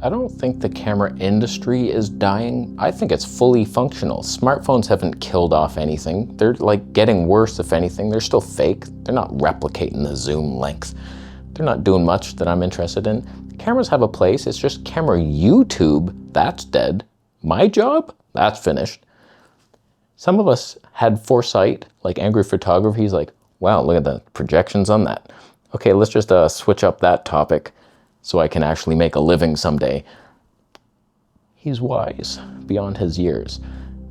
I don't think the camera industry is dying. I think it's fully functional. Smartphones haven't killed off anything. They're like getting worse, if anything. They're still fake. They're not replicating the zoom length. They're not doing much that I'm interested in. Cameras have a place. It's just camera YouTube, that's dead. My job, that's finished. Some of us had foresight, like Angry Photography. He's like, wow, look at the projections on that. Okay, let's just switch up that topic so I can actually make a living someday. He's wise beyond his years.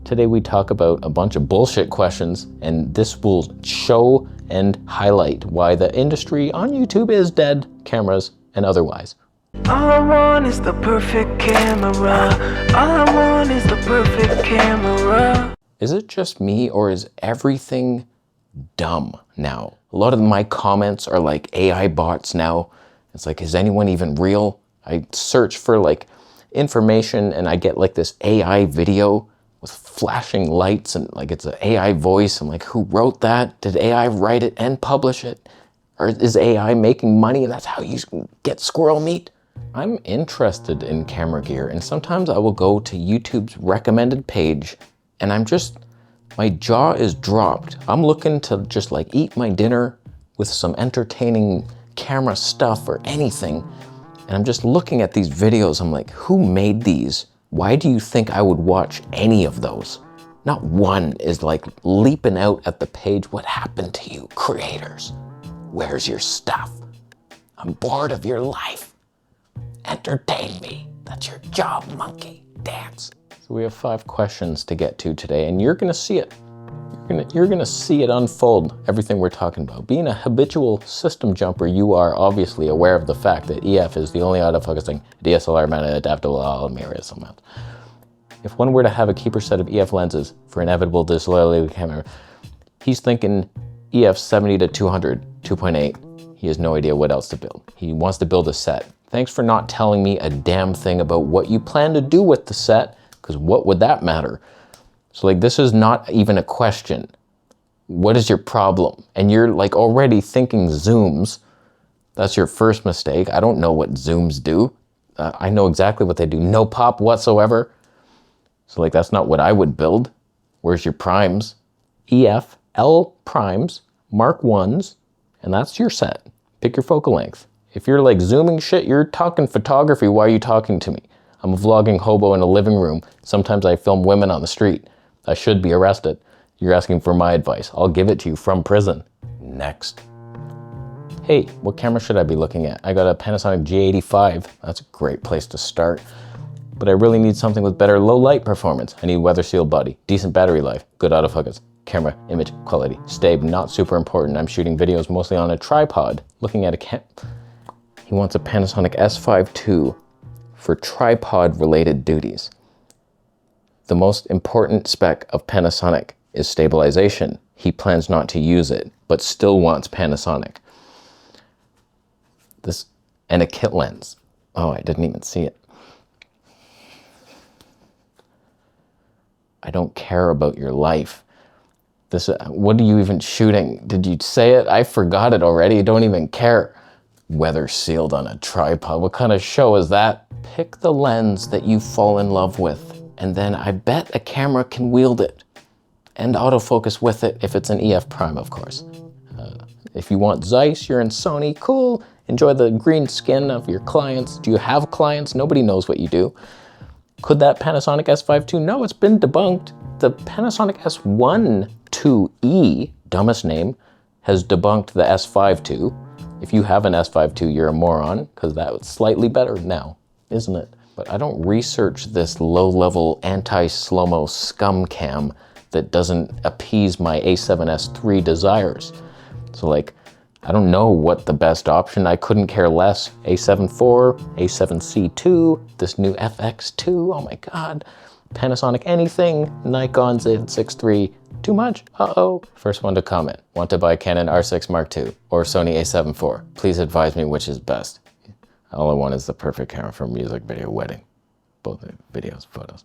Today we talk about a bunch of bullshit questions, and this will show and highlight why the industry on YouTube is dead, cameras and otherwise. All I want is the perfect camera. All I want is the perfect camera. Is it just me, or is everything dumb now? A lot of my comments are like AI bots now. It's like, is anyone even real? I search for like information and I get like this AI video with flashing lights and like it's an AI voice. I'm like, who wrote that? Did AI write it and publish it? Or is AI making money and that's how you get squirrel meat? I'm interested in camera gear, and sometimes I will go to YouTube's recommended page and my jaw is dropped. I'm looking to just like eat my dinner with some entertaining camera stuff or anything. And I'm just looking at these videos. I'm like, who made these? Why do you think I would watch any of those? Not one is like leaping out at the page. What happened to you, creators? Where's your stuff? I'm bored of your life. Entertain me. That's your job, monkey. Dance. So we have 5 questions to get to today, and you're gonna see it. You're gonna see it unfold, everything we're talking about. Being a habitual system jumper, you are obviously aware of the fact that EF is the only autofocusing DSLR mounted adaptable mirrors. If one were to have a keeper set of EF lenses for inevitable disloyalty camera, he's thinking EF 70 to 200, 2.8. He has no idea what else to build. He wants to build a set. Thanks for not telling me a damn thing about what you plan to do with the set, because what would that matter? So like, this is not even a question. What is your problem? And you're like already thinking zooms. That's your first mistake. I don't know what zooms do. I know exactly what they do. No pop whatsoever. So like, that's not what I would build. Where's your primes? EF, L primes, Mark 1s, and that's your set. Pick your focal length. If you're like zooming shit, you're talking photography, why are you talking to me? I'm a vlogging hobo in a living room. Sometimes I film women on the street. I should be arrested. You're asking for my advice. I'll give it to you from prison. Next. Hey, what camera should I be looking at? I got a Panasonic G85. That's a great place to start. But I really need something with better low light performance. I need weather sealed body, decent battery life, good autofocus, camera, image, quality, stable, not super important. I'm shooting videos mostly on a tripod. Looking at he wants a Panasonic S5 II for tripod related duties. The most important spec of Panasonic is stabilization. He plans not to use it, but still wants Panasonic. And a kit lens. Oh, I didn't even see it. I don't care about your life. What are you even shooting? Did you say it? I forgot it already. I don't even care. Weather sealed on a tripod. What kind of show is that? Pick the lens that you fall in love with, and then I bet a camera can wield it and autofocus with it if it's an EF prime, of course. If you want Zeiss, you're in Sony, cool. Enjoy the green skin of your clients. Do you have clients? Nobody knows what you do. Could that Panasonic S5 II? No, it's been debunked. The Panasonic S1 IIe, dumbest name, has debunked the S5 II. If you have an S5 II, you're a moron, because that was slightly better now, isn't it? But I don't research this low-level anti-slow-mo scum cam that doesn't appease my A7S III desires. So like, I don't know what the best option. I couldn't care less. A7 IV, A7C II, this new FX2, oh my God. Panasonic anything, Nikon Z6 III, too much? Uh-oh. First one to comment. Want to buy Canon R6 Mark II or Sony A7 IV? Please advise me which is best. All I want is the perfect camera for music, video, wedding. Both videos, photos.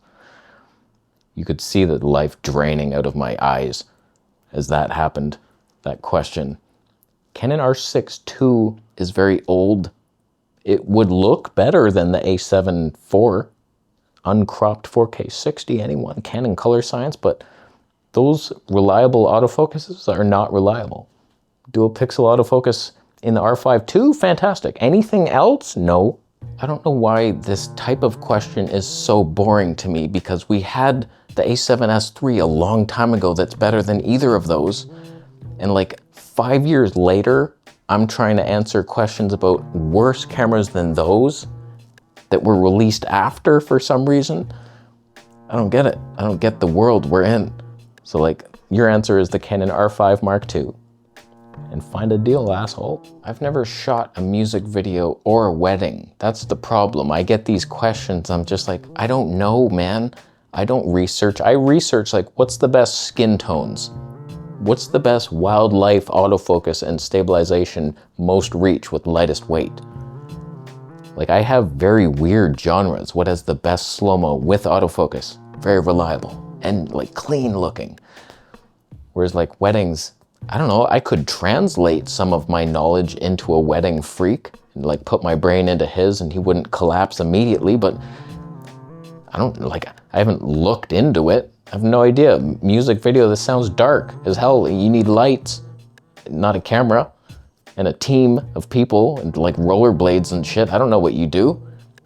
You could see the life draining out of my eyes as that happened, that question. Canon R6 II is very old. It would look better than the A7 IV, uncropped 4K 60, anyone, Canon color science, but those reliable autofocuses are not reliable. Dual pixel autofocus in the R5 II, fantastic. Anything else? No. I don't know why this type of question is so boring to me, because we had the A7S III a long time ago that's better than either of those. And like 5 years later, I'm trying to answer questions about worse cameras than those that were released after for some reason. I don't get it. I don't get the world we're in. So like, your answer is the Canon R5 Mark II. And find a deal, asshole. I've never shot a music video or a wedding. That's the problem. I get these questions, I'm just like, I don't know, man. I don't research. I research like, what's the best skin tones? What's the best wildlife autofocus and stabilization, most reach with lightest weight? Like, I have very weird genres. What has the best slow-mo with autofocus? Very reliable and like clean looking. Whereas like weddings, I don't know, I could translate some of my knowledge into a wedding freak and like put my brain into his and he wouldn't collapse immediately, but I haven't looked into it. I have no idea. Music video, this sounds dark as hell. You need lights, not a camera, and a team of people and like rollerblades and shit. I don't know what you do.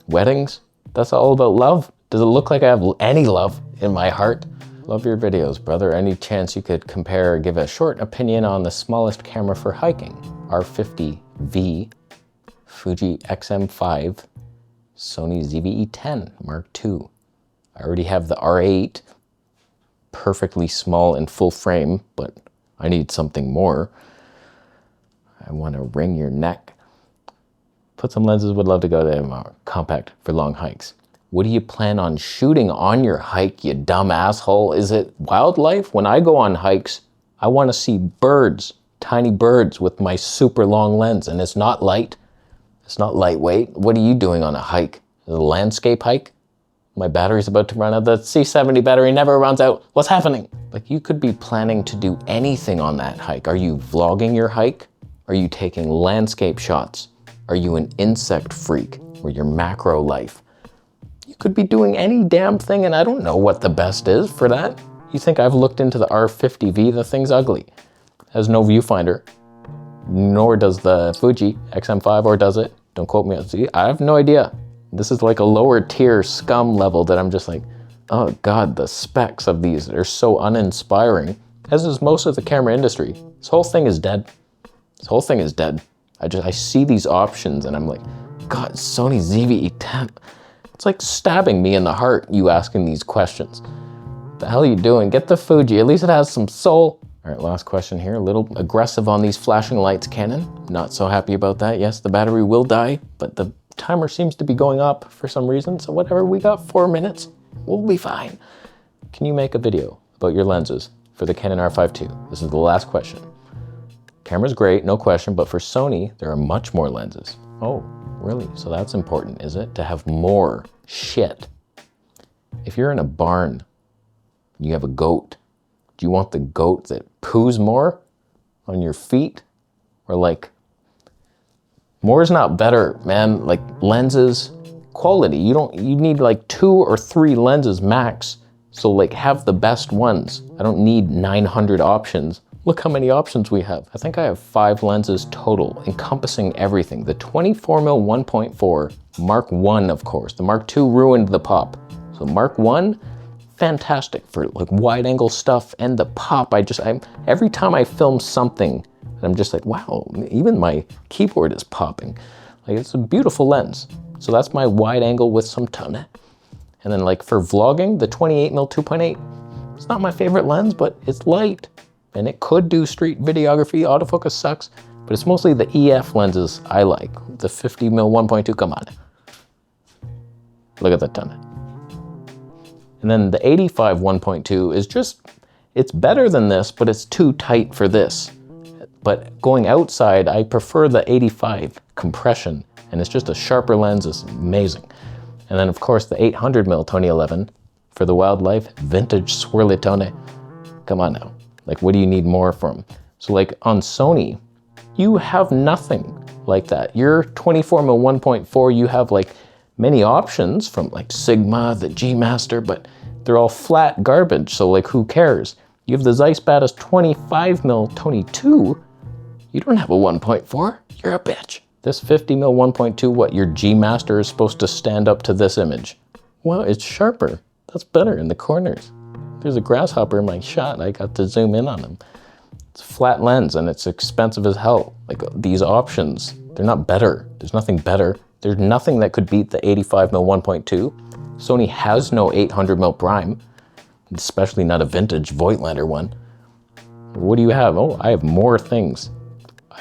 Weddings, that's all about love. Does it look like I have any love in my heart? Love your videos, brother. Any chance you could compare or give a short opinion on the smallest camera for hiking? R50V, Fuji XM5, Sony ZV-E10 Mark II. I already have the R8, perfectly small and full frame, but I need something more. I want to wring your neck. Put some lenses, would love to go to compact for long hikes. What do you plan on shooting on your hike, you dumb asshole? Is it wildlife? When I go on hikes, I want to see birds, tiny birds with my super long lens, and it's not light. It's not lightweight. What are you doing on a hike? Is it a landscape hike? My battery's about to run out. The C70 battery never runs out. What's happening? Like, you could be planning to do anything on that hike. Are you vlogging your hike? Are you taking landscape shots? Are you an insect freak or your macro life? You could be doing any damn thing, and I don't know what the best is for that. You think I've looked into the R50V? The thing's ugly. Has no viewfinder, nor does the Fuji XM5, or does it? Don't quote me. See, I have no idea. This is like a lower tier scum level that I'm just like, oh God, the specs of these are so uninspiring, as is most of the camera industry. This whole thing is dead. This whole thing is dead. I see these options and I'm like, God, Sony ZV-E10. It's like stabbing me in the heart, you asking these questions. What the hell are you doing? Get the Fuji, at least it has some soul. All right, last question here. A little aggressive on these flashing lights, Canon. Not so happy about that. Yes, the battery will die, but the timer seems to be going up for some reason. So whatever, we got 4 minutes. We'll be fine. Can you make a video about your lenses for the Canon R5 II? This is the last question. Camera's great, no question, but for Sony, there are much more lenses. Oh, really? So that's important, is it? To have more shit. If you're in a barn, you have a goat, do you want the goat that poos more on your feet? Or like, more is not better, man. Like lenses, quality. You need like 2 or 3 lenses max. So like have the best ones. I don't need 900 options. Look how many options we have. I think I have 5 lenses total, encompassing everything. The 24mm 1.4, Mark I, of course. The Mark II ruined the pop. So Mark I, fantastic for like wide angle stuff, and the pop, every time I film something, I'm just like, wow, even my keyboard is popping. Like, it's a beautiful lens. So that's my wide angle with some tone. And then like for vlogging, the 28mm 2.8, it's not my favorite lens, but it's light. And it could do street videography. Autofocus sucks, but it's mostly the EF lenses I like. The 50mm 1.2, come on. Look at that ton. And then the 85 1.2 is just, it's better than this, but it's too tight for this. But going outside, I prefer the 85 compression, and it's just a sharper lens, it's amazing. And then of course the 800mm 2011 for the wildlife, vintage swirly tone. Come on now. Like, what do you need more from? So like on Sony, you have nothing. like that. Your 24 mil 1.4, you have like many options from like Sigma, the G Master, but they're all flat garbage, so like who cares? You have the Zeiss Batis 25 mil 22, you don't have a 1.4, you're a bitch. This 50 mil 1.2, what, your G Master is supposed to stand up to this image? Well, it's sharper, that's better in the corners. There's a grasshopper in my shot, I got to zoom in on him. It's a flat lens and it's expensive as hell. Like these options, they're not better. There's nothing better. There's nothing that could beat the 85 mil 1.2. Sony has no 800 mil prime, especially not a vintage Voigtlander one. What do you have? Oh, I have more things.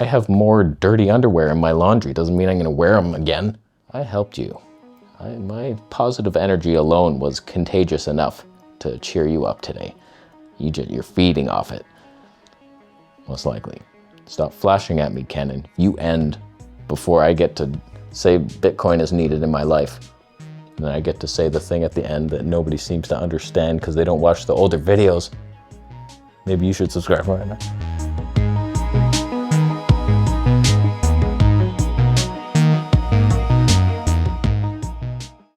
I have more dirty underwear in my laundry. Doesn't mean I'm gonna wear them again. I helped you. My positive energy alone was contagious enough to cheer you up today. You're feeding off it. Most likely. Stop flashing at me, Canon. You end before I get to say Bitcoin is needed in my life. And then I get to say the thing at the end that nobody seems to understand because they don't watch the older videos. Maybe you should subscribe right now.